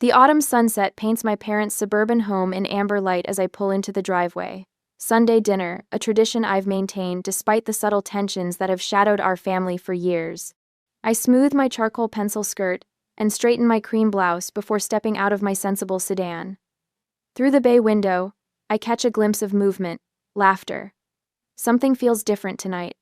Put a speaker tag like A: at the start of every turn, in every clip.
A: The autumn sunset paints my parents' suburban home in amber light as I pull into the driveway. Sunday dinner, a tradition I've maintained despite the subtle tensions that have shadowed our family for years. I smooth my charcoal pencil skirt and straighten my cream blouse before stepping out of my sensible sedan. Through the bay window, I catch a glimpse of movement, laughter. Something feels different tonight.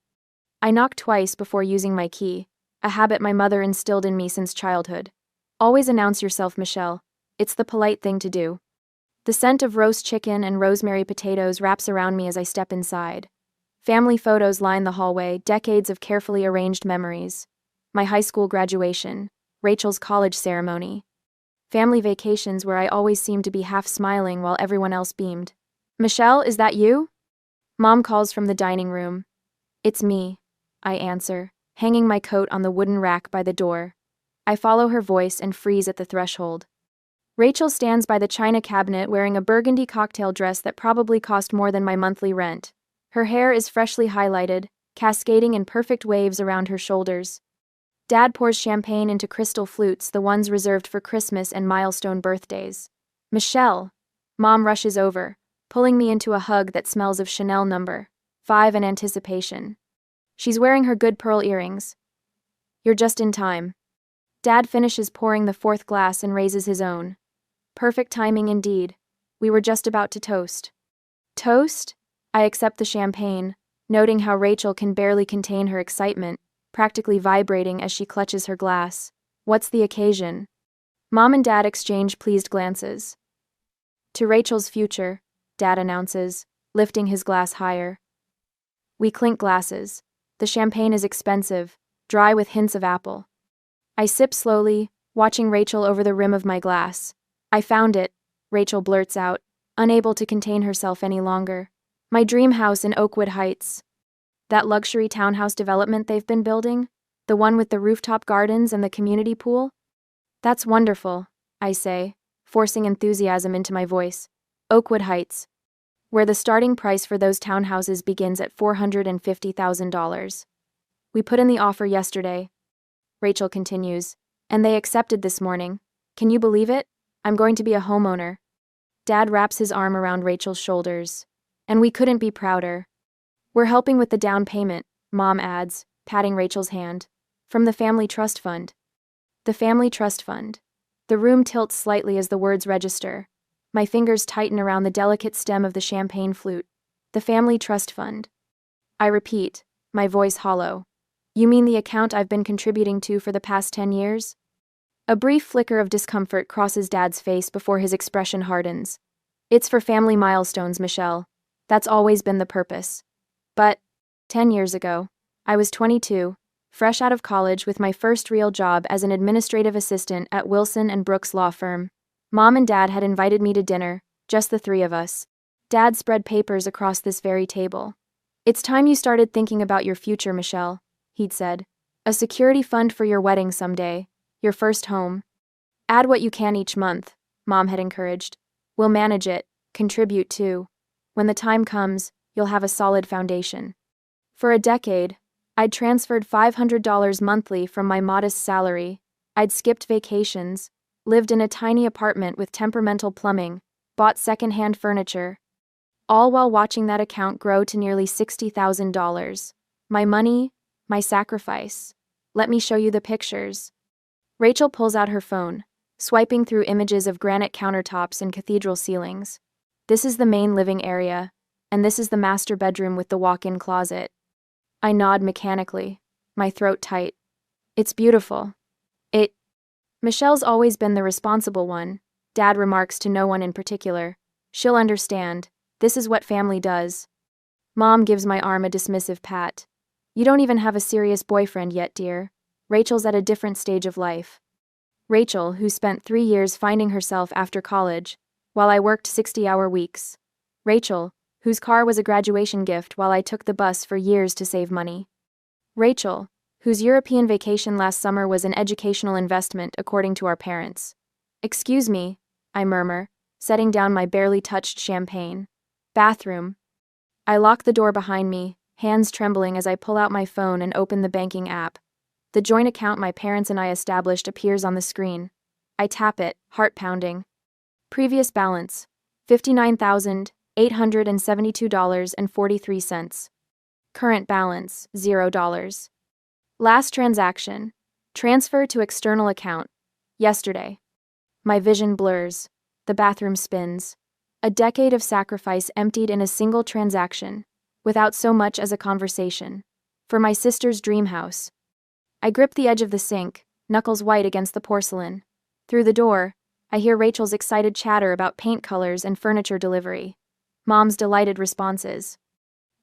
A: I knock twice before using my key, a habit my mother instilled in me since childhood. Always announce yourself, Michelle. It's the polite thing to do. The scent of roast chicken and rosemary potatoes wraps around me as I step inside. Family photos line the hallway, decades of carefully arranged memories. My high school graduation, Rachel's college ceremony. Family vacations where I always seemed to be half smiling while everyone else beamed. Michelle, is that you? Mom calls from the dining room. It's me, I answer, hanging my coat on the wooden rack by the door. I follow her voice and freeze at the threshold. Rachel stands by the china cabinet wearing a burgundy cocktail dress that probably cost more than my monthly rent. Her hair is freshly highlighted, cascading in perfect waves around her shoulders. Dad pours champagne into crystal flutes, the ones reserved for Christmas and milestone birthdays. Michelle! Mom rushes over, pulling me into a hug that smells of Chanel No. 5 in anticipation. She's wearing her good pearl earrings. You're just in time. Dad finishes pouring the fourth glass and raises his own. Perfect timing indeed. We were just about to toast. Toast? I accept the champagne, noting how Rachel can barely contain her excitement, practically vibrating as she clutches her glass. What's the occasion? Mom and Dad exchange pleased glances. To Rachel's future, Dad announces, lifting his glass higher. We clink glasses. The champagne is expensive, dry with hints of apple. I sip slowly, watching Rachel over the rim of my glass. I found it, Rachel blurts out, unable to contain herself any longer. My dream house in Oakwood Heights. That luxury townhouse development they've been building? The one with the rooftop gardens and the community pool? That's wonderful, I say, forcing enthusiasm into my voice. Oakwood Heights, where the starting price for those townhouses begins at $450,000. We put in the offer yesterday, Rachel continues, and they accepted this morning. Can you believe it? I'm going to be a homeowner. Dad wraps his arm around Rachel's shoulders. And we couldn't be prouder. We're helping with the down payment, Mom adds, patting Rachel's hand. From the Family Trust Fund. The Family Trust Fund. The room tilts slightly as the words register. My fingers tighten around the delicate stem of the champagne flute. The Family Trust Fund. I repeat, my voice hollow. You mean the account I've been contributing to for the past 10 years? A brief flicker of discomfort crosses Dad's face before his expression hardens. It's for family milestones, Michelle. That's always been the purpose. But 10 years ago, I was 22, fresh out of college with my first real job as an administrative assistant at Wilson and Brooks law firm. Mom and Dad had invited me to dinner, just the three of us. Dad spread papers across this very table. It's time you started thinking about your future, Michelle, he'd said. A security fund for your wedding someday, your first home. Add what you can each month, Mom had encouraged. We'll manage it, contribute too. When the time comes, you'll have a solid foundation. For a decade, I'd transferred $500 monthly from my modest salary. I'd skipped vacations, lived in a tiny apartment with temperamental plumbing, bought secondhand furniture, all while watching that account grow to nearly $60,000. My money, my sacrifice. Let me show you the pictures. Rachel pulls out her phone, swiping through images of granite countertops and cathedral ceilings. This is the main living area, and this is the master bedroom with the walk-in closet. I nod mechanically, my throat tight. It's beautiful. Michelle's always been the responsible one, Dad remarks to no one in particular. She'll understand. This is what family does. Mom gives my arm a dismissive pat. You don't even have a serious boyfriend yet, dear. Rachel's at a different stage of life. Rachel, who spent 3 years finding herself after college, while I worked 60-hour weeks. Rachel, whose car was a graduation gift while I took the bus for years to save money. Rachel, whose European vacation last summer was an educational investment according to our parents. Excuse me, I murmur, setting down my barely touched champagne. Bathroom. I lock the door behind me, hands trembling as I pull out my phone and open the banking app. The joint account my parents and I established appears on the screen. I tap it, heart pounding. Previous balance: $59,872.43. Current balance: $0. Last transaction: transfer to external account. Yesterday. My vision blurs. The bathroom spins. A decade of sacrifice emptied in a single transaction, without so much as a conversation. For my sister's dream house. I grip the edge of the sink, knuckles white against the porcelain. Through the door, I hear Rachel's excited chatter about paint colors and furniture delivery. Mom's delighted responses.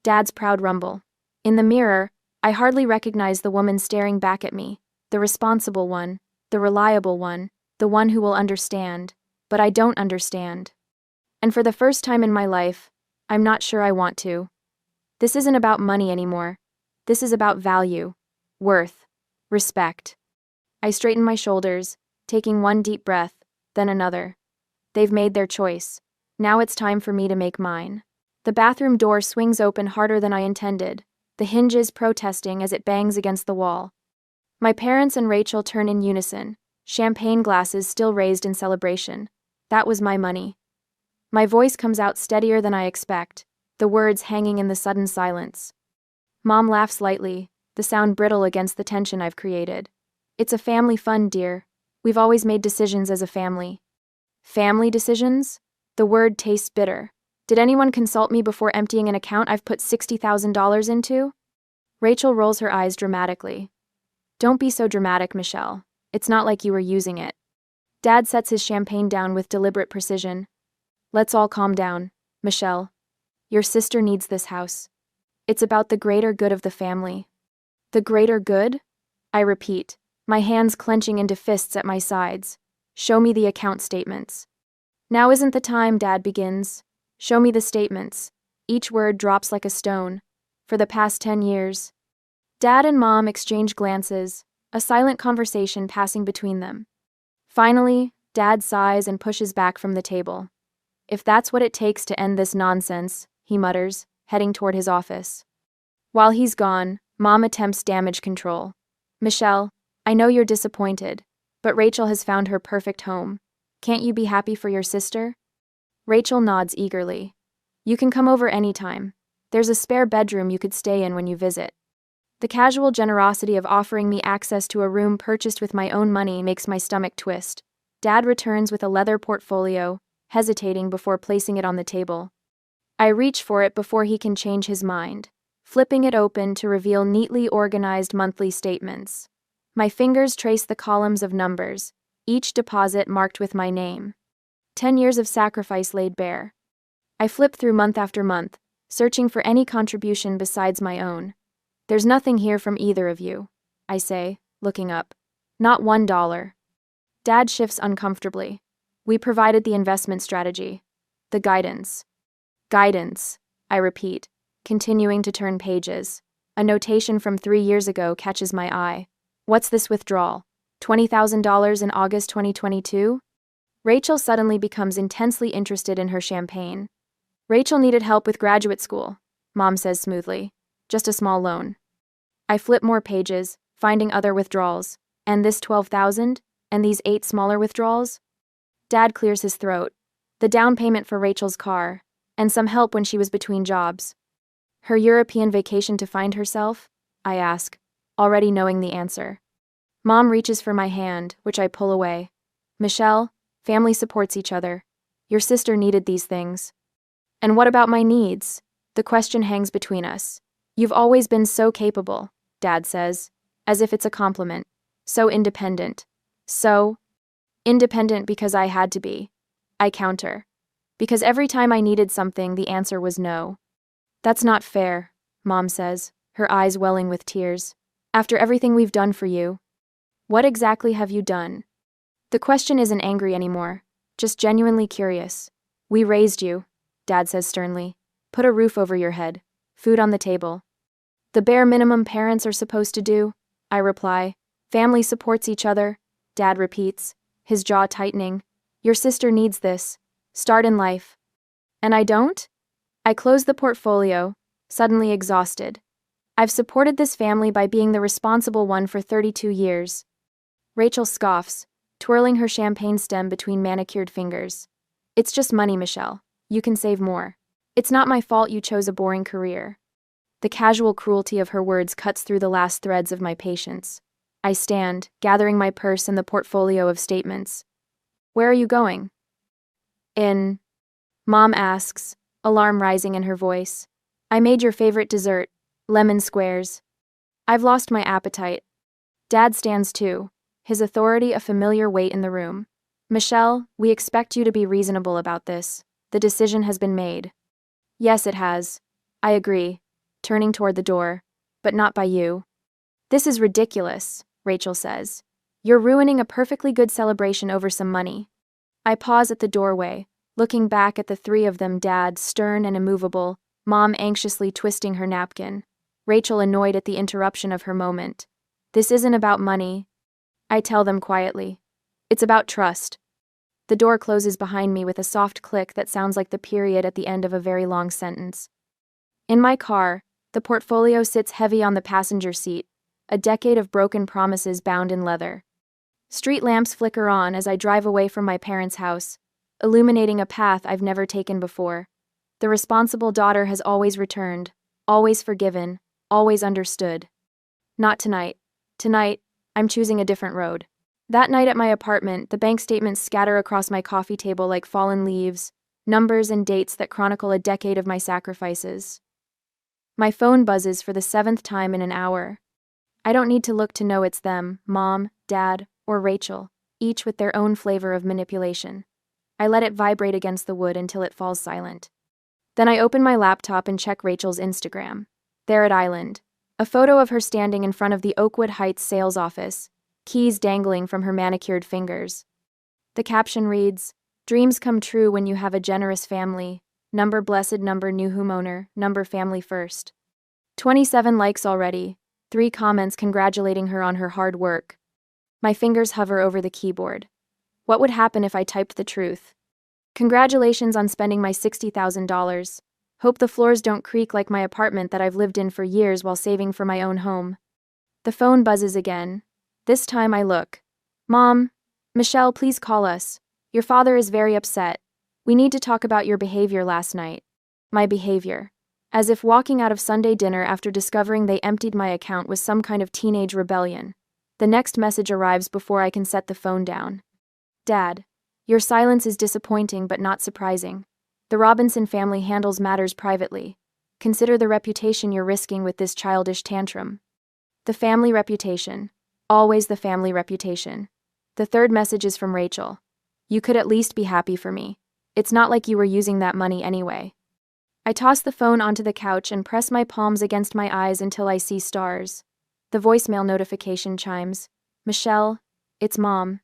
A: Dad's proud rumble. In the mirror, I hardly recognize the woman staring back at me, the responsible one, the reliable one, the one who will understand, but I don't understand. And for the first time in my life, I'm not sure I want to. This isn't about money anymore. This is about value, worth, respect. I straighten my shoulders, taking one deep breath, then another. They've made their choice. Now it's time for me to make mine. The bathroom door swings open harder than I intended, the hinges protesting as it bangs against the wall. My parents and Rachel turn in unison, champagne glasses still raised in celebration. That was my money. My voice comes out steadier than I expect, the words hanging in the sudden silence. Mom laughs lightly, the sound brittle against the tension I've created. It's a family fund, dear. We've always made decisions as a family. Family decisions? The word tastes bitter. Did anyone consult me before emptying an account I've put $60,000 into? Rachel rolls her eyes dramatically. Don't be so dramatic, Michelle. It's not like you were using it. Dad sets his champagne down with deliberate precision. Let's all calm down, Michelle. Your sister needs this house. It's about the greater good of the family. The greater good? I repeat, my hands clenching into fists at my sides. Show me the account statements. Now isn't the time, Dad begins. Show me the statements. Each word drops like a stone. For the past 10 years. Dad and Mom exchange glances, a silent conversation passing between them. Finally, Dad sighs and pushes back from the table. If that's what it takes to end this nonsense, he mutters, heading toward his office. While he's gone, Mom attempts damage control. Michelle, I know you're disappointed, but Rachel has found her perfect home. Can't you be happy for your sister? Rachel nods eagerly. You can come over anytime. There's a spare bedroom you could stay in when you visit. The casual generosity of offering me access to a room purchased with my own money makes my stomach twist. Dad returns with a leather portfolio, hesitating before placing it on the table. I reach for it before he can change his mind, flipping it open to reveal neatly organized monthly statements. My fingers trace the columns of numbers, each deposit marked with my name. 10 years of sacrifice laid bare. I flip through month after month, searching for any contribution besides my own. There's nothing here from either of you, I say, looking up. Not $1. Dad shifts uncomfortably. We provided the investment strategy. The guidance. Guidance, I repeat, continuing to turn pages. A notation from 3 years ago catches my eye. What's this withdrawal? $20,000 in August 2022? Rachel suddenly becomes intensely interested in her champagne. Rachel needed help with graduate school, Mom says smoothly. Just a small loan. I flip more pages, finding other withdrawals. And this $12,000? And these 8 smaller withdrawals? Dad clears his throat. The down payment for Rachel's car, and some help when she was between jobs. Her European vacation to find herself? I ask, already knowing the answer. Mom reaches for my hand, which I pull away. Michelle, family supports each other. Your sister needed these things. And what about my needs? The question hangs between us. You've always been so capable, Dad says, as if it's a compliment. So independent. So independent because I had to be. I counter. Because every time I needed something, the answer was no. That's not fair, Mom says, her eyes welling with tears. After everything we've done for you. What exactly have you done? The question isn't angry anymore, just genuinely curious. We raised you, Dad says sternly. Put a roof over your head. Food on the table. The bare minimum parents are supposed to do, I reply. Family supports each other, Dad repeats, his jaw tightening. Your sister needs this. Start in life. And I don't? I close the portfolio, suddenly exhausted. I've supported this family by being the responsible one for 32 years. Rachel scoffs. twirling her champagne stem between manicured fingers. It's just money, Michelle. You can save more. It's not my fault you chose a boring career. The casual cruelty of her words cuts through the last threads of my patience. I stand, gathering my purse and the portfolio of statements. Where are you going? In. Mom asks, alarm rising in her voice. I made your favorite dessert, lemon squares. I've lost my appetite. Dad stands too, his authority a familiar weight in the room. Michelle, we expect you to be reasonable about this. The decision has been made. Yes, it has. I agree, turning toward the door. But not by you. This is ridiculous, Rachel says. You're ruining a perfectly good celebration over some money. I pause at the doorway, looking back at the three of them, Dad, stern and immovable, Mom anxiously twisting her napkin, Rachel annoyed at the interruption of her moment. This isn't about money, I tell them quietly. It's about trust. The door closes behind me with a soft click that sounds like the period at the end of a very long sentence. In my car, the portfolio sits heavy on the passenger seat, a decade of broken promises bound in leather. Street lamps flicker on as I drive away from my parents' house, illuminating a path I've never taken before. The responsible daughter has always returned, always forgiven, always understood. Not tonight. Tonight, I'm choosing a different road. That night at my apartment, the bank statements scatter across my coffee table like fallen leaves, numbers and dates that chronicle a decade of my sacrifices. My phone buzzes for the 7th time in an hour. I don't need to look to know it's them, Mom, Dad, or Rachel, each with their own flavor of manipulation. I let it vibrate against the wood until it falls silent. Then I open my laptop and check Rachel's Instagram. There at Island, a photo of her standing in front of the Oakwood Heights sales office, keys dangling from her manicured fingers. The caption reads, "Dreams come true when you have a generous family. Number blessed, number new homeowner, number family first." 27 likes already, 3 comments congratulating her on her hard work. My fingers hover over the keyboard. What would happen if I typed the truth? Congratulations on spending my $60,000. Hope the floors don't creak like my apartment that I've lived in for years while saving for my own home. The phone buzzes again. This time I look. Mom, Michelle, please call us. Your father is very upset. We need to talk about your behavior last night. My behavior. As if walking out of Sunday dinner after discovering they emptied my account was some kind of teenage rebellion. The next message arrives before I can set the phone down. Dad, your silence is disappointing but not surprising. The Robinson family handles matters privately. Consider the reputation you're risking with this childish tantrum. The family reputation. Always the family reputation. The third message is from Rachel. You could at least be happy for me. It's not like you were using that money anyway. I toss the phone onto the couch and press my palms against my eyes until I see stars. The voicemail notification chimes. Michelle, it's Mom.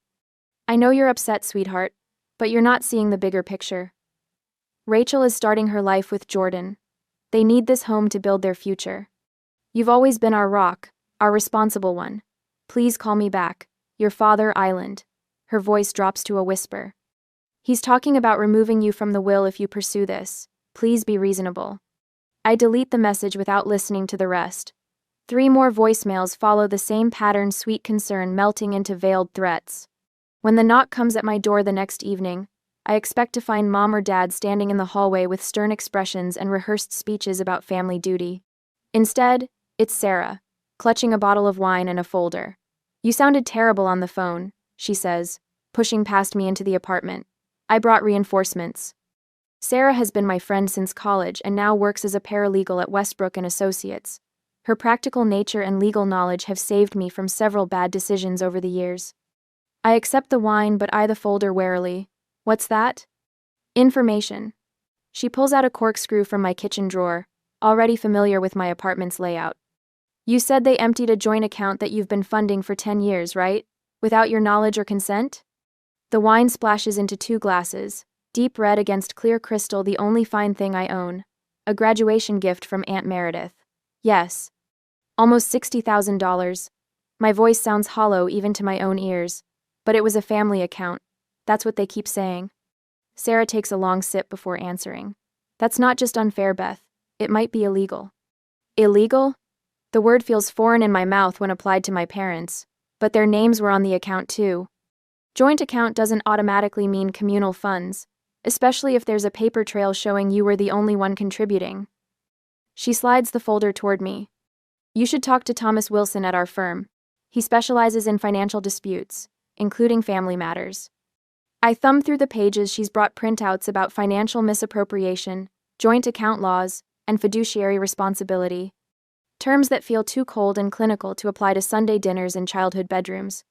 A: I know you're upset, sweetheart, but you're not seeing the bigger picture. Rachel is starting her life with Jordan. They need this home to build their future. You've always been our rock, our responsible one. Please call me back. Your father, Island. Her voice drops to a whisper. He's talking about removing you from the will if you pursue this. Please be reasonable. I delete the message without listening to the rest. 3 more voicemails follow the same pattern, sweet concern melting into veiled threats. When the knock comes at my door the next evening, I expect to find Mom or Dad standing in the hallway with stern expressions and rehearsed speeches about family duty. Instead, it's Sarah, clutching a bottle of wine and a folder. You sounded terrible on the phone, she says, pushing past me into the apartment. I brought reinforcements. Sarah has been my friend since college and now works as a paralegal at Westbrook and Associates. Her practical nature and legal knowledge have saved me from several bad decisions over the years. I accept the wine but eye the folder warily. What's that? Information. She pulls out a corkscrew from my kitchen drawer, already familiar with my apartment's layout. You said they emptied a joint account that you've been funding for 10 years, right? Without your knowledge or consent? The wine splashes into 2 glasses, deep red against clear crystal, the only fine thing I own. A graduation gift from Aunt Meredith. Yes. Almost $60,000. My voice sounds hollow even to my own ears. But it was a family account. That's what they keep saying. Sarah takes a long sip before answering. That's not just unfair, Beth. It might be illegal. Illegal? The word feels foreign in my mouth when applied to my parents, but their names were on the account too. Joint account doesn't automatically mean communal funds, especially if there's a paper trail showing you were the only one contributing. She slides the folder toward me. You should talk to Thomas Wilson at our firm. He specializes in financial disputes, including family matters. I thumb through the pages. She's brought printouts about financial misappropriation, joint account laws, and fiduciary responsibility. Terms that feel too cold and clinical to apply to Sunday dinners and childhood bedrooms.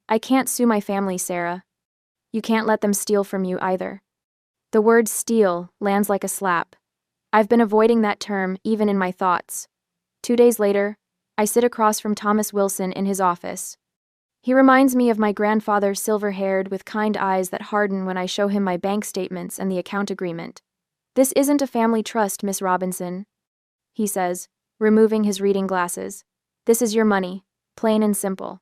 A: I can't sue my family, Sarah. You can't let them steal from you either. The word steal lands like a slap. I've been avoiding that term even in my thoughts. 2 days later, I sit across from Thomas Wilson in his office. He reminds me of my grandfather, silver-haired with kind eyes that harden when I show him my bank statements and the account agreement. This isn't a family trust, Miss Robinson, he says, removing his reading glasses. This is your money, plain and simple.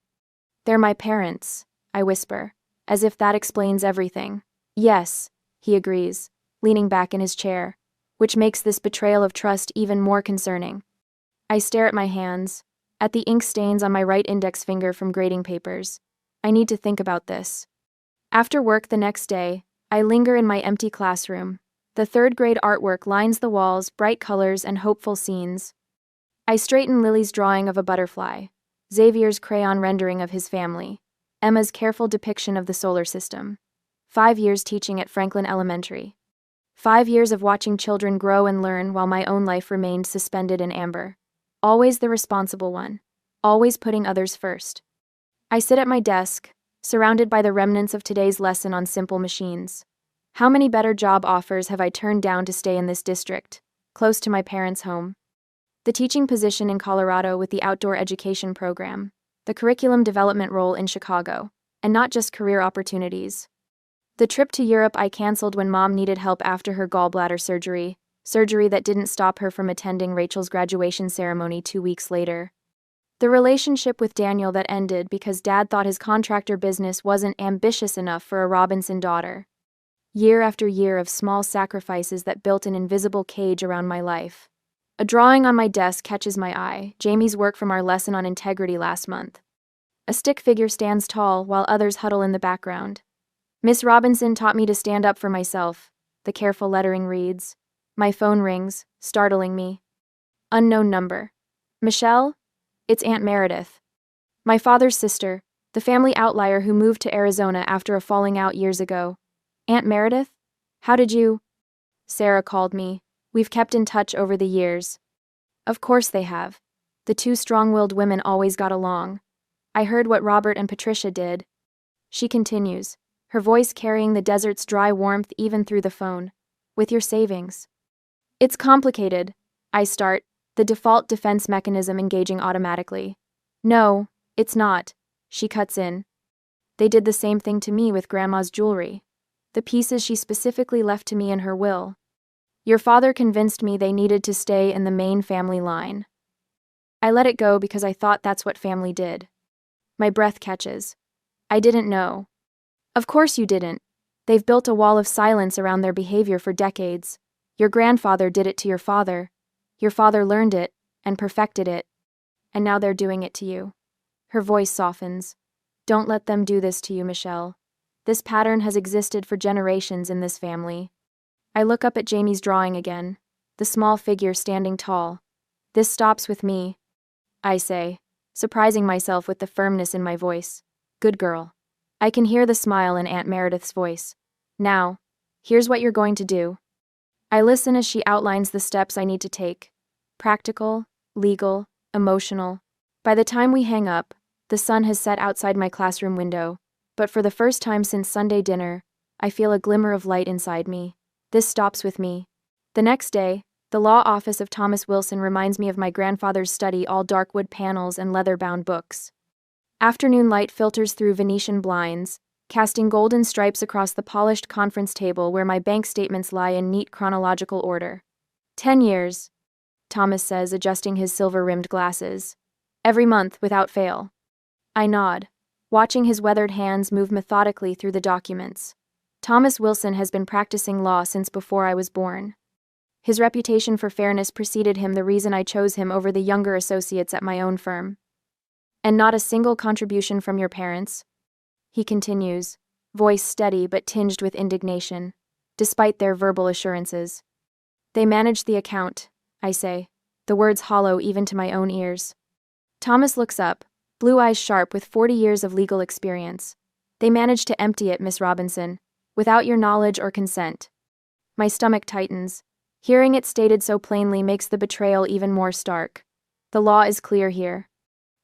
A: They're my parents, I whisper, as if that explains everything. Yes, he agrees, leaning back in his chair, which makes this betrayal of trust even more concerning. I stare at my hands, at the ink stains on my right index finger from grading papers. I need to think about this. After work the next day, I linger in my empty classroom. The third-grade artwork lines the walls, bright colors and hopeful scenes. I straighten Lily's drawing of a butterfly, Xavier's crayon rendering of his family, Emma's careful depiction of the solar system. 5 years teaching at Franklin Elementary. 5 years of watching children grow and learn while my own life remained suspended in amber. Always the responsible one. Always putting others first. I sit at my desk, surrounded by the remnants of today's lesson on simple machines. How many better job offers have I turned down to stay in this district, close to my parents' home? The teaching position in Colorado with the outdoor education program, the curriculum development role in Chicago, and not just career opportunities. The trip to Europe I canceled when Mom needed help after her gallbladder surgery that didn't stop her from attending Rachel's graduation ceremony 2 weeks later. The relationship with Daniel that ended because Dad thought his contractor business wasn't ambitious enough for a Robinson daughter. Year after year of small sacrifices that built an invisible cage around my life. A drawing on my desk catches my eye, Jamie's work from our lesson on integrity last month. A stick figure stands tall while others huddle in the background. Miss Robinson taught me to stand up for myself, the careful lettering reads. My phone rings, startling me. Unknown number. Michelle? It's Aunt Meredith. My father's sister, the family outlier who moved to Arizona after a falling out years ago. Aunt Meredith? How did you? Sarah called me. We've kept in touch over the years. Of course they have. The two strong-willed women always got along. I heard what Robert and Patricia did. She continues, her voice carrying the desert's dry warmth even through the phone. With your savings. It's complicated. I start, the default defense mechanism engaging automatically. No, it's not. She cuts in. They did the same thing to me with Grandma's jewelry. The pieces she specifically left to me in her will. Your father convinced me they needed to stay in the main family line. I let it go because I thought that's what family did. My breath catches. I didn't know. Of course you didn't. They've built a wall of silence around their behavior for decades. Your grandfather did it to your father. Your father learned it, and perfected it. And now they're doing it to you. Her voice softens. Don't let them do this to you, Michelle. This pattern has existed for generations in this family. I look up at Jamie's drawing again, the small figure standing tall. This stops with me, I say, surprising myself with the firmness in my voice. Good girl. I can hear the smile in Aunt Meredith's voice. Now, here's what you're going to do. I listen as she outlines the steps I need to take. Practical, legal, emotional. By the time we hang up, the sun has set outside my classroom window, but for the first time since Sunday dinner, I feel a glimmer of light inside me. This stops with me. The next day, the law office of Thomas Wilson reminds me of my grandfather's study, all dark wood panels and leather-bound books. Afternoon light filters through Venetian blinds, casting golden stripes across the polished conference table where my bank statements lie in neat chronological order. 10 years, Thomas says, adjusting his silver-rimmed glasses. Every month, without fail. I nod, watching his weathered hands move methodically through the documents. Thomas Wilson has been practicing law since before I was born. His reputation for fairness preceded him, the reason I chose him over the younger associates at my own firm. And not a single contribution from your parents? He continues, voice steady but tinged with indignation, despite their verbal assurances. They managed the account, I say, the words hollow even to my own ears. Thomas looks up, blue eyes sharp with 40 years of legal experience. They managed to empty it, Miss Robinson, without your knowledge or consent. My stomach tightens. Hearing it stated so plainly makes the betrayal even more stark. The law is clear here,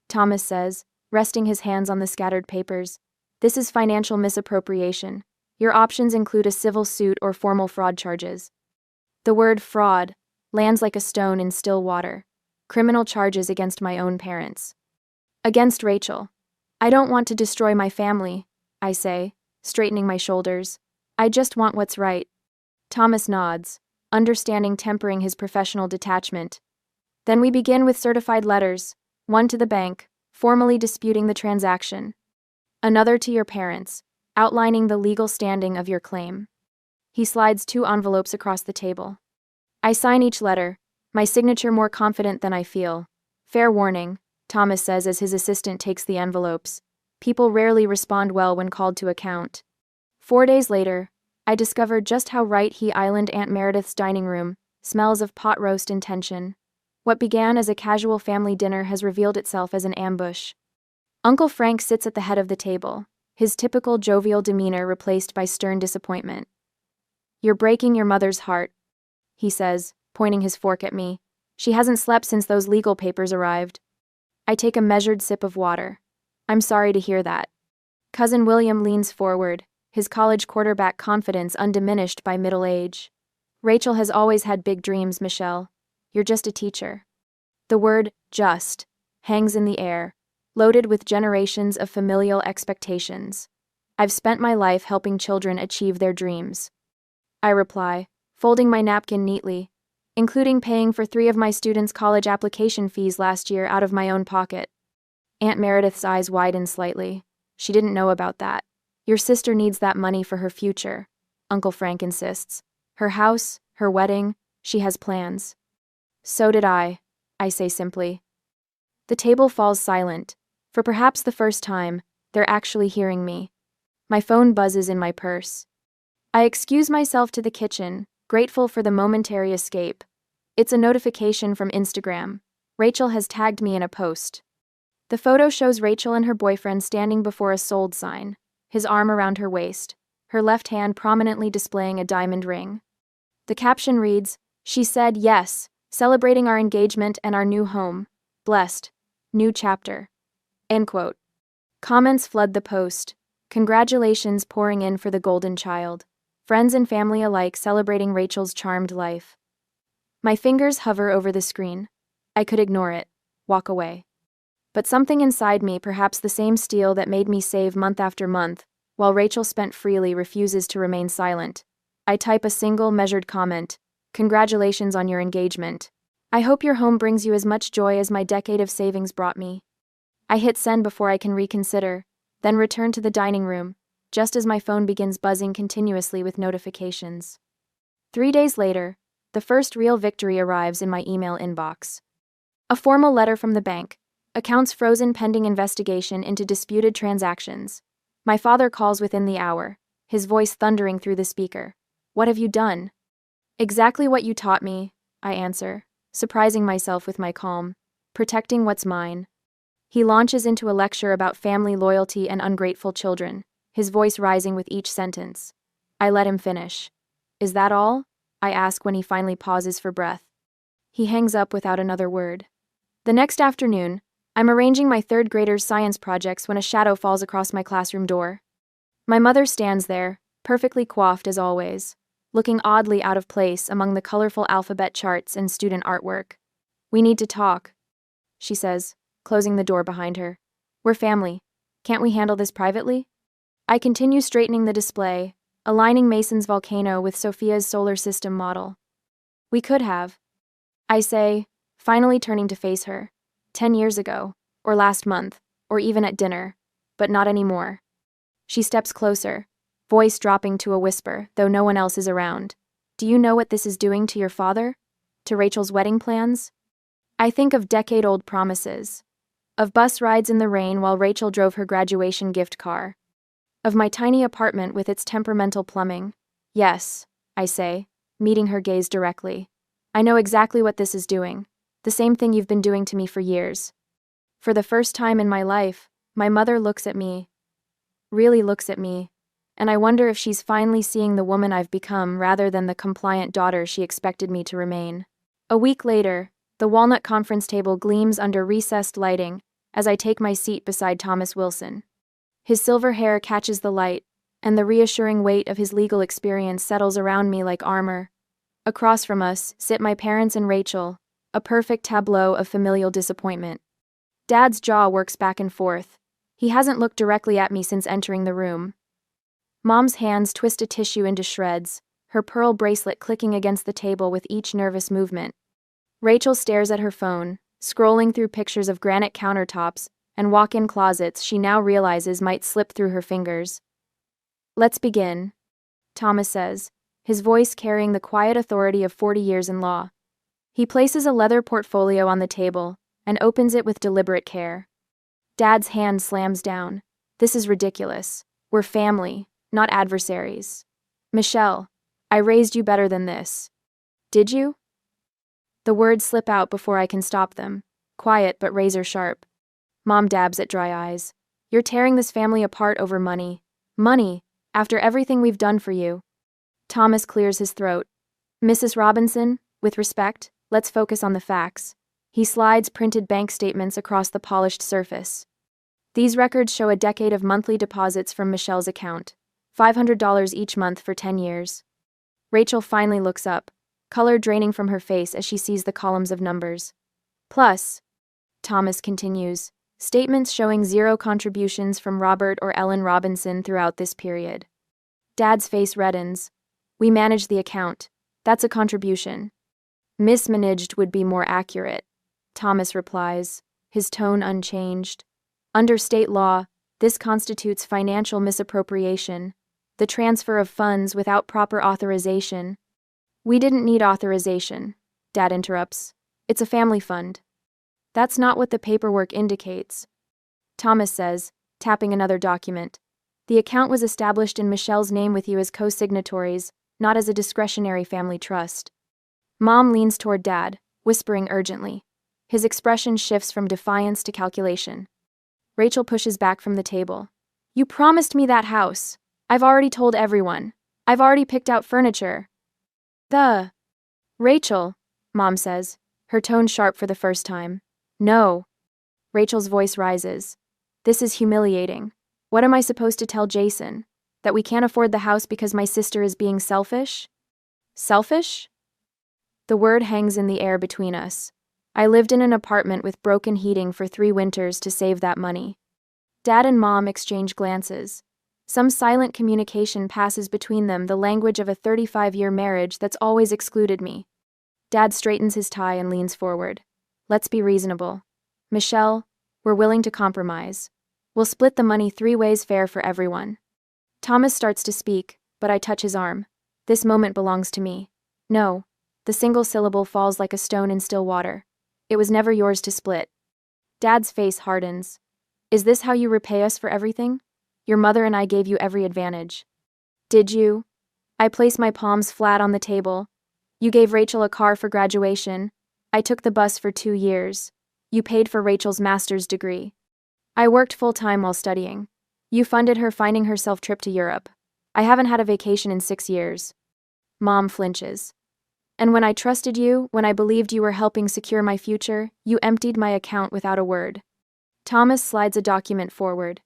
A: Thomas says, resting his hands on the scattered papers. This is financial misappropriation. Your options include a civil suit or formal fraud charges. The word fraud lands like a stone in still water. Criminal charges against my own parents. Against Rachel. I don't want to destroy my family, I say, straightening my shoulders. I just want what's right. Thomas nods, understanding tempering his professional detachment. Then we begin with certified letters, one to the bank, formally disputing the transaction. Another to your parents, outlining the legal standing of your claim. He slides 2 envelopes across the table. I sign each letter, my signature more confident than I feel. Fair warning, Thomas says as his assistant takes the envelopes. People rarely respond well when called to account. 4 days later, I discovered just how right he Island Aunt Meredith's dining room smells of pot roast and tension. What began as a casual family dinner has revealed itself as an ambush. Uncle Frank sits at the head of the table, his typical jovial demeanor replaced by stern disappointment. You're breaking your mother's heart, he says, pointing his fork at me. She hasn't slept since those legal papers arrived. I take a measured sip of water. I'm sorry to hear that. Cousin William leans forward, his college quarterback confidence undiminished by middle age. Rachel has always had big dreams, Michelle. You're just a teacher. The word just hangs in the air, loaded with generations of familial expectations. I've spent my life helping children achieve their dreams. I reply, folding my napkin neatly, including paying for 3 of my students' college application fees last year out of my own pocket. Aunt Meredith's eyes widen slightly. She didn't know about that. Your sister needs that money for her future, Uncle Frank insists. Her house, her wedding, she has plans. So did I say simply. The table falls silent. For perhaps the first time, they're actually hearing me. My phone buzzes in my purse. I excuse myself to the kitchen, grateful for the momentary escape. It's a notification from Instagram. Rachel has tagged me in a post. The photo shows Rachel and her boyfriend standing before a sold sign, his arm around her waist, her left hand prominently displaying a diamond ring. The caption reads, "She said yes, celebrating our engagement and our new home. Blessed. New chapter." End quote. Comments flood the post. Congratulations pouring in for the golden child. Friends and family alike celebrating Rachel's charmed life. My fingers hover over the screen. I could ignore it, walk away. But something inside me, perhaps the same steel that made me save month after month, while Rachel spent freely, refuses to remain silent. I type a single, measured comment. Congratulations on your engagement. I hope your home brings you as much joy as my decade of savings brought me. I hit send before I can reconsider, then return to the dining room, just as my phone begins buzzing continuously with notifications. 3 days later, the first real victory arrives in my email inbox. A formal letter from the bank. Accounts frozen pending investigation into disputed transactions. My father calls within the hour, his voice thundering through the speaker. What have you done? Exactly what you taught me, I answer, surprising myself with my calm. Protecting what's mine. He launches into a lecture about family loyalty and ungrateful children, his voice rising with each sentence. I let him finish. Is that all? I ask when he finally pauses for breath. He hangs up without another word. The next afternoon, I'm arranging my 3rd grader's science projects when a shadow falls across my classroom door. My mother stands there, perfectly coiffed as always, looking oddly out of place among the colorful alphabet charts and student artwork. We need to talk, she says, closing the door behind her. We're family. Can't we handle this privately? I continue straightening the display, aligning Mason's volcano with Sophia's solar system model. We could have, I say, finally turning to face her. 10 years ago, or last month, or even at dinner, but not anymore. She steps closer, voice dropping to a whisper, though no one else is around. Do you know what this is doing to your father? To Rachel's wedding plans? I think of decade-old promises. Of bus rides in the rain while Rachel drove her graduation gift car. Of my tiny apartment with its temperamental plumbing. Yes, I say, meeting her gaze directly. I know exactly what this is doing. The same thing you've been doing to me for years. For the first time in my life, my mother looks at me, really looks at me, and I wonder if she's finally seeing the woman I've become rather than the compliant daughter she expected me to remain. A week later, the walnut conference table gleams under recessed lighting as I take my seat beside Thomas Wilson. His silver hair catches the light, and the reassuring weight of his legal experience settles around me like armor. Across from us sit my parents and Rachel, a perfect tableau of familial disappointment. Dad's jaw works back and forth. He hasn't looked directly at me since entering the room. Mom's hands twist a tissue into shreds, her pearl bracelet clicking against the table with each nervous movement. Rachel stares at her phone, scrolling through pictures of granite countertops and walk-in closets she now realizes might slip through her fingers. Let's begin, Thomas says, his voice carrying the quiet authority of 40 years in law. He places a leather portfolio on the table and opens it with deliberate care. Dad's hand slams down. This is ridiculous. We're family, not adversaries. Michelle, I raised you better than this. Did you? The words slip out before I can stop them, quiet but razor sharp. Mom dabs at dry eyes. You're tearing this family apart over money. Money, after everything we've done for you. Thomas clears his throat. Mrs. Robinson, with respect, let's focus on the facts. He slides printed bank statements across the polished surface. These records show a decade of monthly deposits from Michelle's account, $500 each month for 10 years. Rachel finally looks up, color draining from her face as she sees the columns of numbers. Plus, Thomas continues, statements showing zero contributions from Robert or Ellen Robinson throughout this period. Dad's face reddens. We manage the account. That's a contribution. Mismanaged would be more accurate, Thomas replies, his tone unchanged. Under state law, this constitutes financial misappropriation, the transfer of funds without proper authorization. We didn't need authorization, Dad interrupts. It's a family fund. That's not what the paperwork indicates, Thomas says, tapping another document. The account was established in Michelle's name with you as co-signatories, not as a discretionary family trust. Mom leans toward Dad, whispering urgently. His expression shifts from defiance to calculation. Rachel pushes back from the table. You promised me that house. I've already told everyone. I've already picked out furniture. Rachel, Mom says, her tone sharp for the first time. No. Rachel's voice rises. This is humiliating. What am I supposed to tell Jason? That we can't afford the house because my sister is being selfish? Selfish? The word hangs in the air between us. I lived in an apartment with broken heating for 3 winters to save that money. Dad and Mom exchange glances. Some silent communication passes between them, the language of a 35-year marriage that's always excluded me. Dad straightens his tie and leans forward. Let's be reasonable. Michelle, we're willing to compromise. We'll split the money 3 ways fair for everyone. Thomas starts to speak, but I touch his arm. This moment belongs to me. No. The single syllable falls like a stone in still water. It was never yours to split. Dad's face hardens. Is this how you repay us for everything? Your mother and I gave you every advantage. Did you? I place my palms flat on the table. You gave Rachel a car for graduation. I took the bus for 2 years. You paid for Rachel's master's degree. I worked full-time while studying. You funded her finding herself trip to Europe. I haven't had a vacation in 6 years. Mom flinches. And when I trusted you, when I believed you were helping secure my future, you emptied my account without a word. Thomas slides a document forward.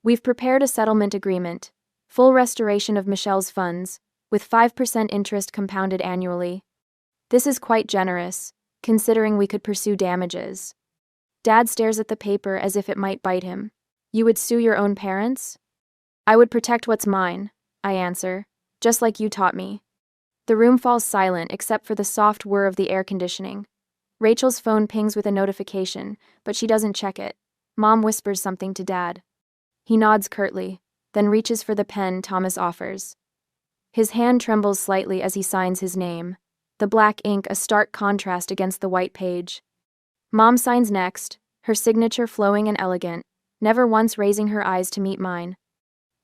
A: We've prepared a settlement agreement, full restoration of Michelle's funds, with 5% interest compounded annually. This is quite generous, considering we could pursue damages. Dad stares at the paper as if it might bite him. You would sue your own parents? I would protect what's mine, I answer, just like you taught me. The room falls silent except for the soft whir of the air conditioning. Rachel's phone pings with a notification, but she doesn't check it. Mom whispers something to Dad. He nods curtly, then reaches for the pen Thomas offers. His hand trembles slightly as he signs his name, the black ink a stark contrast against the white page. Mom signs next, her signature flowing and elegant, never once raising her eyes to meet mine.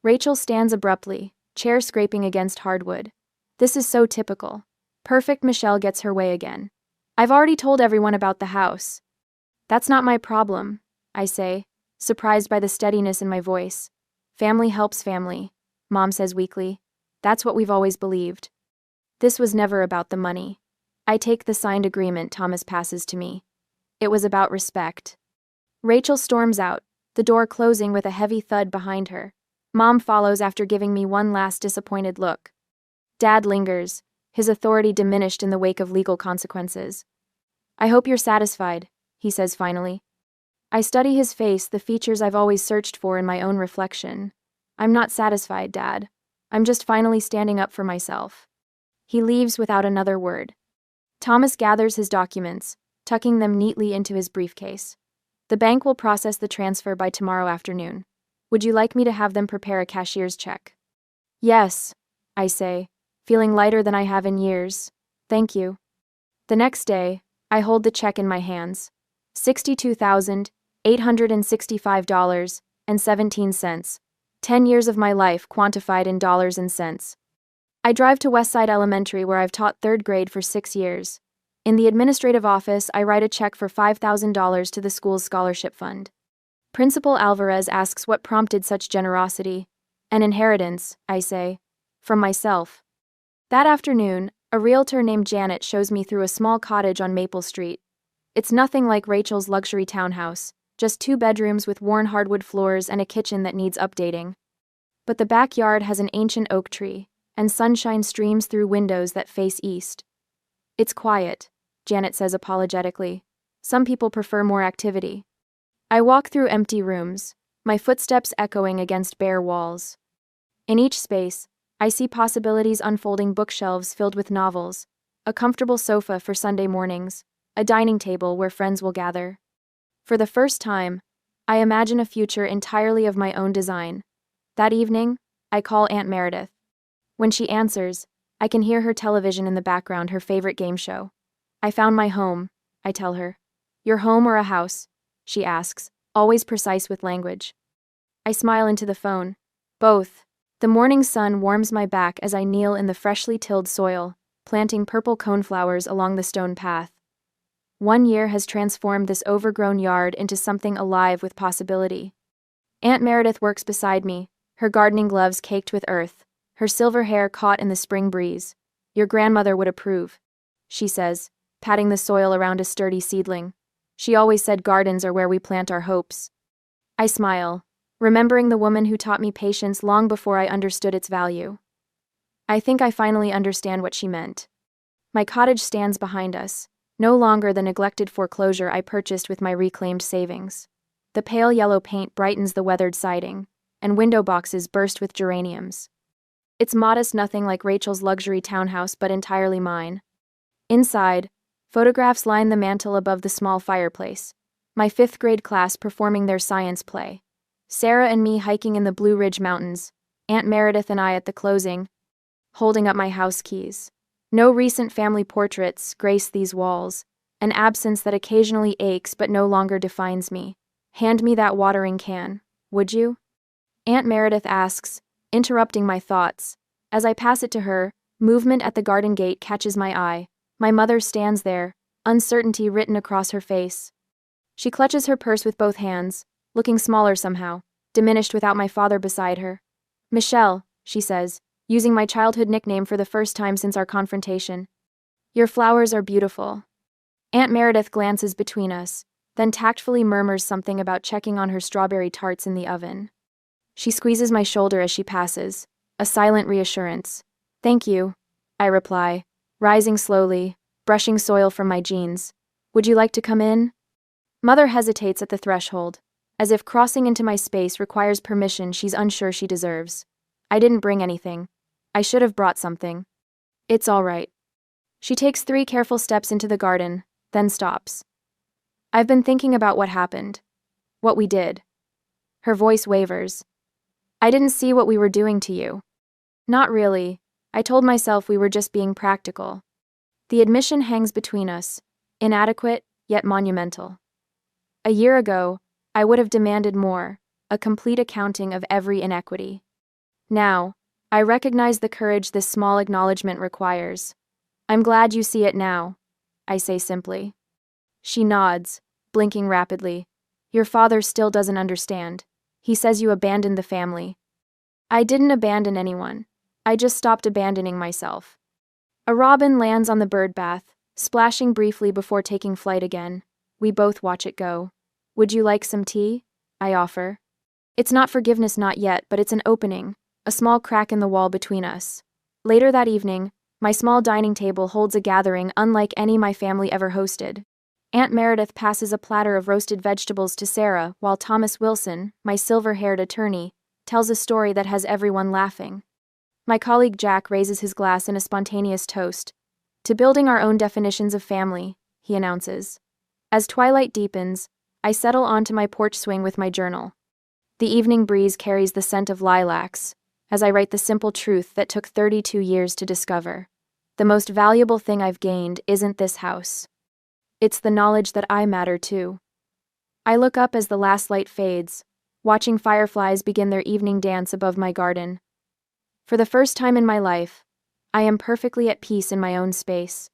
A: Rachel stands abruptly, chair scraping against hardwood. This is so typical. Perfect Michelle gets her way again. I've already told everyone about the house. That's not my problem, I say, surprised by the steadiness in my voice. Family helps family, Mom says weakly. That's what we've always believed. This was never about the money. I take the signed agreement Thomas passes to me. It was about respect. Rachel storms out, the door closing with a heavy thud behind her. Mom follows after giving me one last disappointed look. Dad lingers, his authority diminished in the wake of legal consequences. I hope you're satisfied, he says finally. I study his face, the features I've always searched for in my own reflection. I'm not satisfied, Dad. I'm just finally standing up for myself. He leaves without another word. Thomas gathers his documents, tucking them neatly into his briefcase. The bank will process the transfer by tomorrow afternoon. Would you like me to have them prepare a cashier's check? Yes, I say, feeling lighter than I have in years. Thank you. The next day, I hold the check in my hands. $62,865.17. 10 years of my life quantified in dollars and cents. I drive to Westside Elementary where I've taught third grade for 6 years. In the administrative office, I write a check for $5,000 to the school's scholarship fund. Principal Alvarez asks what prompted such generosity. An inheritance, I say. From myself. That afternoon, a realtor named Janet shows me through a small cottage on Maple Street. It's nothing like Rachel's luxury townhouse, just 2 bedrooms with worn hardwood floors and a kitchen that needs updating. But the backyard has an ancient oak tree, and sunshine streams through windows that face east. It's quiet, Janet says apologetically. Some people prefer more activity. I walk through empty rooms, my footsteps echoing against bare walls. In each space, I see possibilities unfolding: bookshelves filled with novels, a comfortable sofa for Sunday mornings, a dining table where friends will gather. For the first time, I imagine a future entirely of my own design. That evening, I call Aunt Meredith. When she answers, I can hear her television in the background, her favorite game show. I found my home, I tell her. Your home or a house? She asks, always precise with language. I smile into the phone. Both. The morning sun warms my back as I kneel in the freshly tilled soil, planting purple coneflowers along the stone path. 1 year has transformed this overgrown yard into something alive with possibility. Aunt Meredith works beside me, her gardening gloves caked with earth, her silver hair caught in the spring breeze. Your grandmother would approve, she says, patting the soil around a sturdy seedling. She always said gardens are where we plant our hopes. I smile, remembering the woman who taught me patience long before I understood its value. I think I finally understand what she meant. My cottage stands behind us, no longer the neglected foreclosure I purchased with my reclaimed savings. The pale yellow paint brightens the weathered siding, and window boxes burst with geraniums. It's modest, nothing like Rachel's luxury townhouse, but entirely mine. Inside, photographs line the mantel above the small fireplace. My 5th grade class performing their science play. Sarah and me hiking in the Blue Ridge Mountains. Aunt Meredith and I at the closing, holding up my house keys. No recent family portraits grace these walls, an absence that occasionally aches but no longer defines me. Hand me that watering can, would you? Aunt Meredith asks, interrupting my thoughts. As I pass it to her, movement at the garden gate catches my eye. My mother stands there, uncertainty written across her face. She clutches her purse with both hands, looking smaller somehow, diminished without my father beside her. Michelle, she says, using my childhood nickname for the first time since our confrontation. Your flowers are beautiful. Aunt Meredith glances between us, then tactfully murmurs something about checking on her strawberry tarts in the oven. She squeezes my shoulder as she passes, a silent reassurance. Thank you, I reply, rising slowly, brushing soil from my jeans. Would you like to come in? Mother hesitates at the threshold, as if crossing into my space requires permission she's unsure she deserves. I didn't bring anything. I should have brought something. It's all right. She takes 3 careful steps into the garden, then stops. I've been thinking about what happened. What we did. Her voice wavers. I didn't see what we were doing to you. Not really. I told myself we were just being practical. The admission hangs between us, inadequate, yet monumental. A year ago, I would have demanded more, a complete accounting of every inequity. Now, I recognize the courage this small acknowledgement requires. I'm glad you see it now, I say simply. She nods, blinking rapidly. Your father still doesn't understand. He says you abandoned the family. I didn't abandon anyone. I just stopped abandoning myself. A robin lands on the bird bath, splashing briefly before taking flight again. We both watch it go. Would you like some tea? I offer. It's not forgiveness, not yet, but it's an opening, a small crack in the wall between us. Later that evening, my small dining table holds a gathering unlike any my family ever hosted. Aunt Meredith passes a platter of roasted vegetables to Sarah, while Thomas Wilson, my silver-haired attorney, tells a story that has everyone laughing. My colleague Jack raises his glass in a spontaneous toast. To building our own definitions of family, he announces. As twilight deepens, I settle onto my porch swing with my journal. The evening breeze carries the scent of lilacs, as I write the simple truth that took 32 years to discover. The most valuable thing I've gained isn't this house. It's the knowledge that I matter too. I look up as the last light fades, watching fireflies begin their evening dance above my garden. For the first time in my life, I am perfectly at peace in my own space.